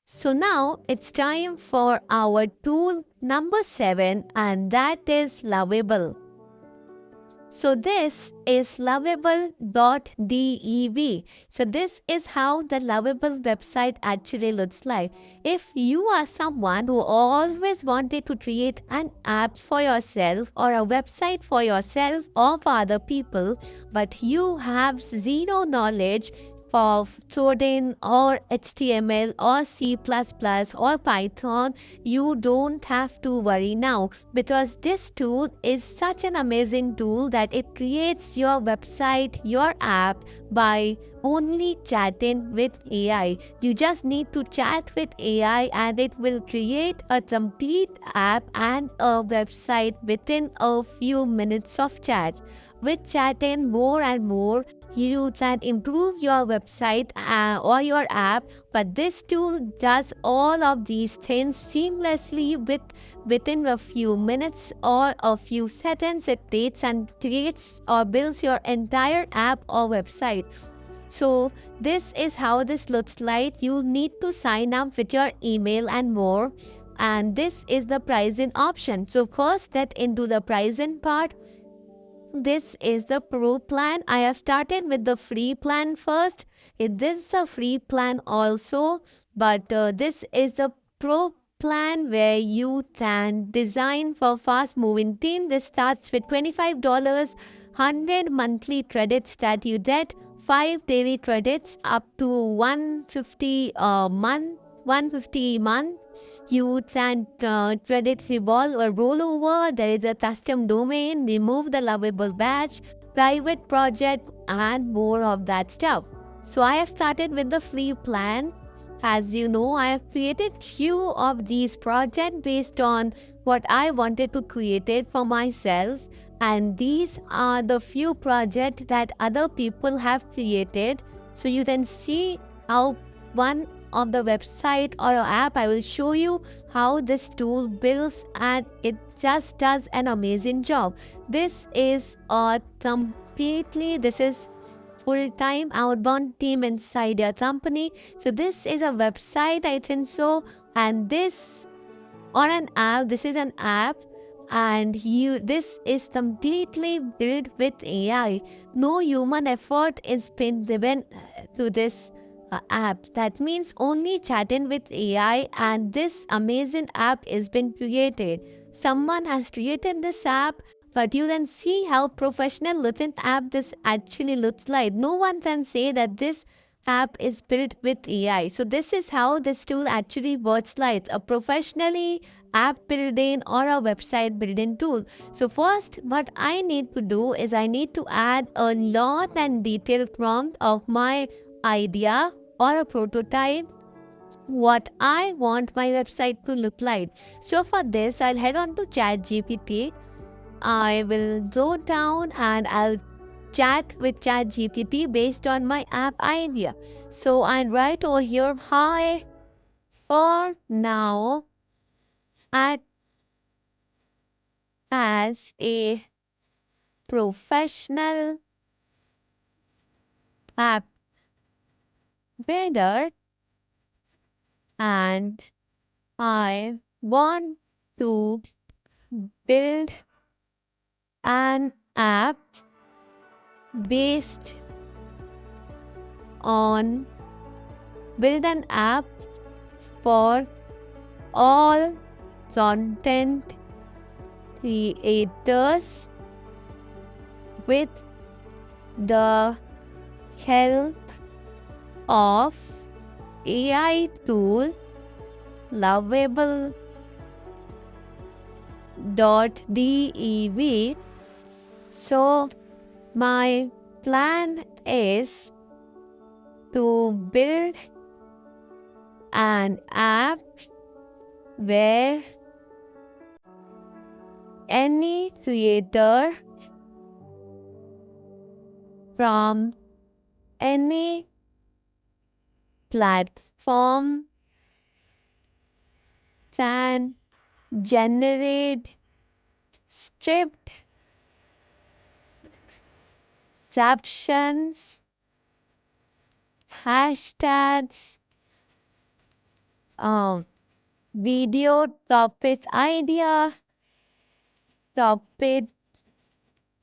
So now it's time for our tool number 7, and that is Lovable. So this is lovable.dev. So this is how the Lovable website actually looks like. If you are someone who always wanted to create an app for yourself or a website for yourself or for other people, but you have zero knowledge of coding or HTML or C++ or Python, you don't have to worry now, because this tool is such an amazing tool that it creates your website, your app by only chatting with AI. You just need to chat with AI and it will create a complete app and a website within a few minutes of chat. With chatting more and more, you can improve your website or your app, but this tool does all of these things seamlessly within a few minutes or a few seconds. It takes and creates or builds your entire app or website. So this is how this looks like. You need to sign up with your email and more, and this is the pricing option. So first get into the pricing part. This is the pro plan. I have started with the free plan first. It gives a free plan also, but this is the pro plan where you can design for fast moving team. This starts with $25, 100 monthly credits that you get, 5 daily credits up to 150 a month, 150 month. You can credit revolve or rollover. There is a custom domain, remove the Lovable badge, private project, and more of that stuff. So I have started with the free plan. As you know, I have created few of these projects based on what I wanted to create it for myself, and these are the few projects that other people have created. So you can see how one of the website or app, I will show you how this tool builds, and it just does an amazing job. This is this is full-time outbound team inside your company. So this is a website, I think so, and this or an app, this is an app, and this is completely built with AI. No human effort is been given to this app. That means only chatting with AI, and this amazing app is been created. Someone has created this app, but you can see how professional looking app this actually looks like. No one can say that this app is built with AI. So this is how this tool actually works like a professionally app building or a website building tool. So first, what I need to do is I need to add a lot and detailed prompt of my idea or a prototype, what I want my website to look like. So for this, I'll head on to ChatGPT. I will go down and I'll chat with ChatGPT based on my app idea. So I'll write over here, hi, for now, act as a professional app builder, and I want to build an app based on build an app for all content creators with the help of AI tool lovable.dev. So my plan is to build an app where any creator from any platform can generate script, captions, hashtags, um, video topic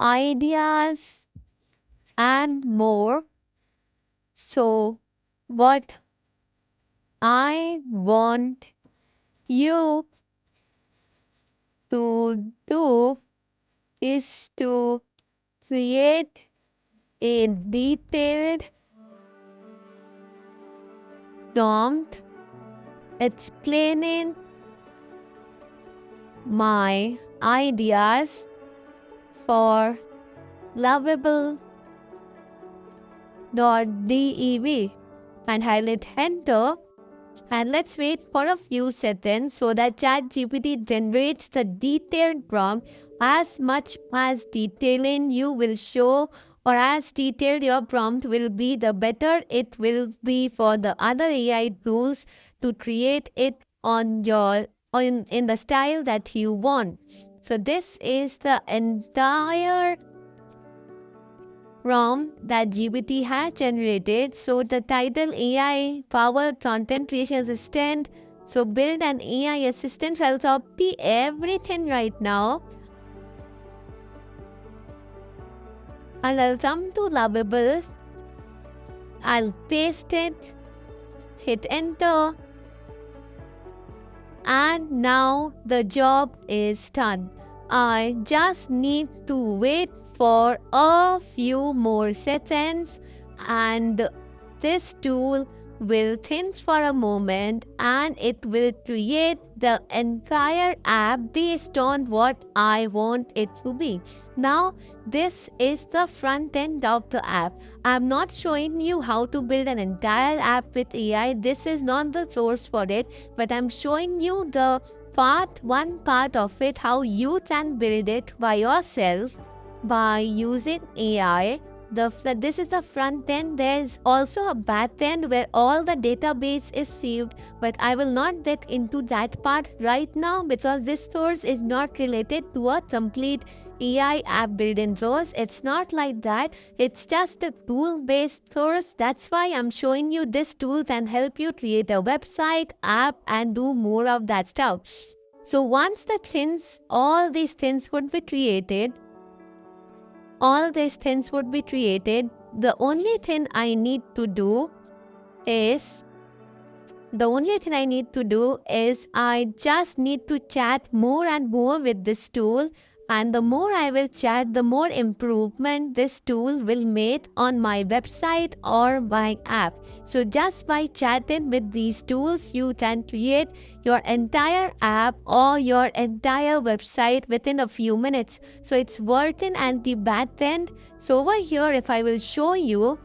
ideas, and more. So, what I want you to do is to create a detailed prompt explaining my ideas for lovable.dev and highlight enter. And let's wait for a few seconds so that ChatGPT generates the detailed prompt. As much as detailing you will show or as detailed your prompt will be, the better it will be for the other AI tools to create it in the style that you want. So this is the entire prompt that GPT has generated. So the title AI powered content creation assistant. So build an AI assistant. I'll copy everything right now. And I'll come to Lovable. I'll paste it, hit enter. And now the job is done. I just need to wait for a few more seconds and this tool will think for a moment and it will create the entire app based on what I want it to be. Now, this is the front end of the app. I'm not showing you how to build an entire app with AI. This is not the source for it, but I'm showing you the one part of it, how you can build it by yourself by using AI. This is the front end. There's also a back end where all the database is saved, but I will not get into that part right now because this course is not related to a complete AI app building course. It's not like that. It's just a tool-based course. That's why I'm showing you this tool can help you create a website, app, and do more of that stuff. So once all these things would be created, the only thing I need to do is I just need to chat more and more with this tool, and the more I will chat, the more improvement this tool will make on my website or my app. So just by chatting with these tools, you can create your entire app or your entire website within a few minutes. So it's working at the back end. So over here, if I will show you,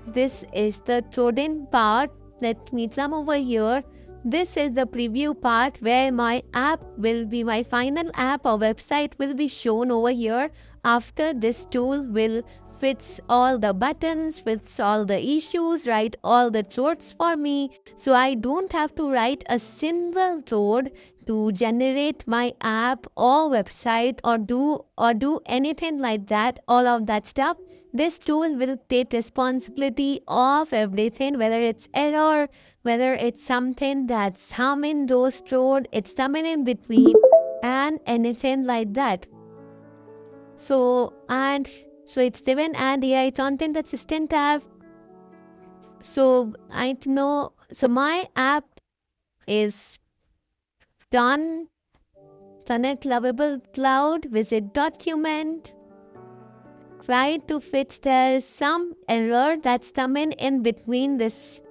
this is the coding part. Let me come over here. This is the preview part where my final app or website will be shown over here. After this tool will fits all the buttons, fits all the issues, write all the codes for me. So I don't have to write a single code to generate my app or website or do anything like that, all of that stuff. This tool will take responsibility of everything, whether it's error, whether it's something that's harming those code, it's something in between, and anything like that. So it's given and AI content assistant tab. So my app is done. Connect Lovable Cloud, visit document. Try to fix there's some error that's coming in between this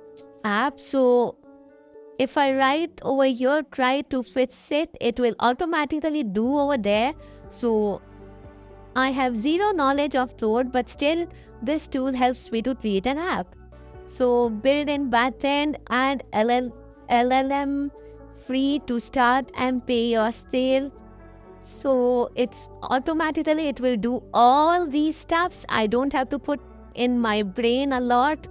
app. So if I write over here, try to fix it, it will automatically do over there. So I have zero knowledge of code, but still this tool helps me to create an app. So build in backend and LLM free to start and pay your sale. So it's automatically it will do all these stuffs. I don't have to put in my brain a lot.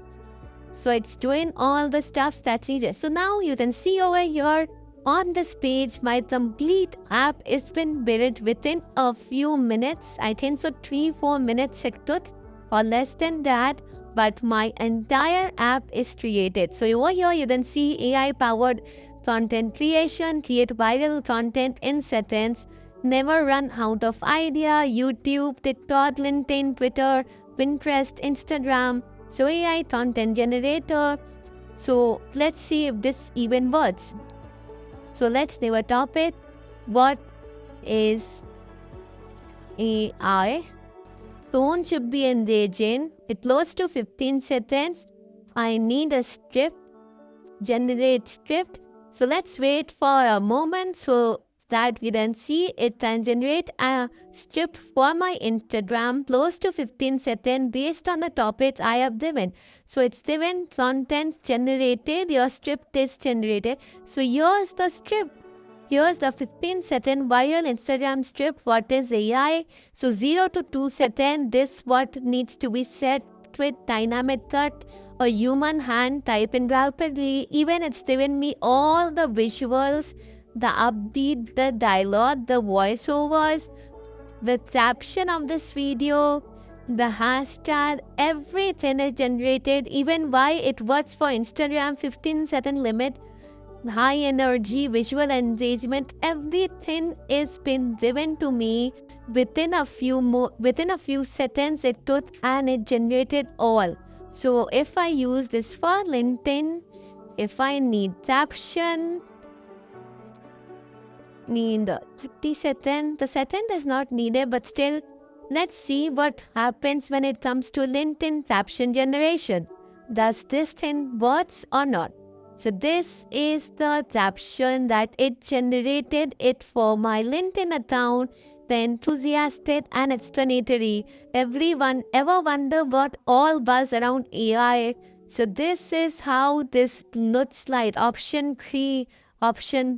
So it's doing all the stuffs that's needed. So now you can see over here on this page, my complete app is been built within a few minutes. I think so 3-4 minutes it took or less than that. but my entire app is created. So over here you then see AI powered content creation, create viral content in seconds, never run out of idea, YouTube, TikTok, LinkedIn, Twitter, Pinterest, Instagram. So AI content generator. So let's see if this even works. So let's name a topic. What is AI? Tone should be engaging. It loads to 15 seconds. I need a script. Generate script. So let's wait for a moment so that we then see it can generate a script for my Instagram close to 15 seconds based on the topics I have given. So it's given content generated, your script is generated. So here's the script. Here's the 15-second viral Instagram script. What is AI? So 0 to 2 seconds, this what needs to be set with dynamic cut, a human hand type in rapidly. Even it's given me all the visuals, the upbeat, the dialogue, the voiceovers, the caption of this video, the hashtag, everything is generated. Even why it works for Instagram 15-second limit, high energy, visual engagement, everything is been given to me within a few seconds it took and it generated all. So if I use this for LinkedIn, if I need caption, need 30 seconds, the second is not needed, but still let's see what happens when it comes to LinkedIn caption generation. Does this thing works or not? So this is the caption that it generated it for my LinkedIn account, the enthusiastic and explanatory. Everyone ever wonder what all buzz around AI? So this is how this looks like. Option 3.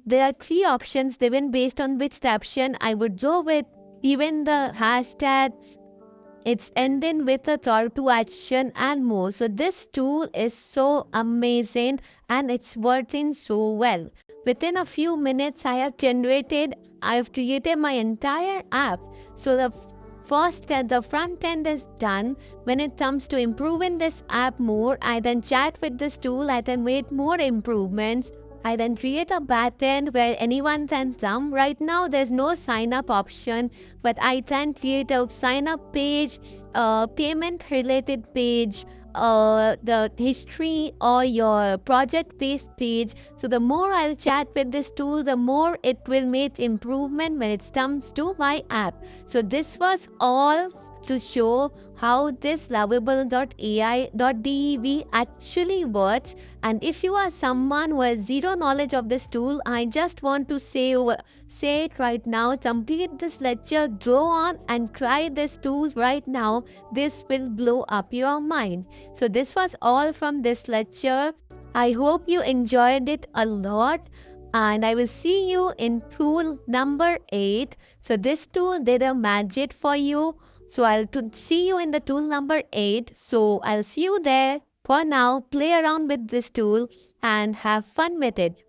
There are 3 options given based on which caption I would go with. Even the hashtag, it's ending with a call to action and more. So this tool is so amazing and it's working so well. Within a few minutes, I have created my entire app. So the front end is done. When it comes to improving this app more, I then chat with this tool, I then make more improvements. I then create a backend where anyone can come. Right now, there's no sign up option, but I can create a sign up page, payment related page, the history or your project based page. So the more I'll chat with this tool, the more it will make improvement when it comes to my app. So this was all to show how this lovable.ai.dev actually works. And if you are someone who has zero knowledge of this tool, I just want to say it right now. Complete this lecture, go on and try this tool right now. This will blow up your mind. So this was all from this lecture. I hope you enjoyed it a lot. And I will see you in tool number 8. So this tool did a magic for you. So I'll see you in the tool number 8. So I'll see you there. For now, play around with this tool and have fun with it.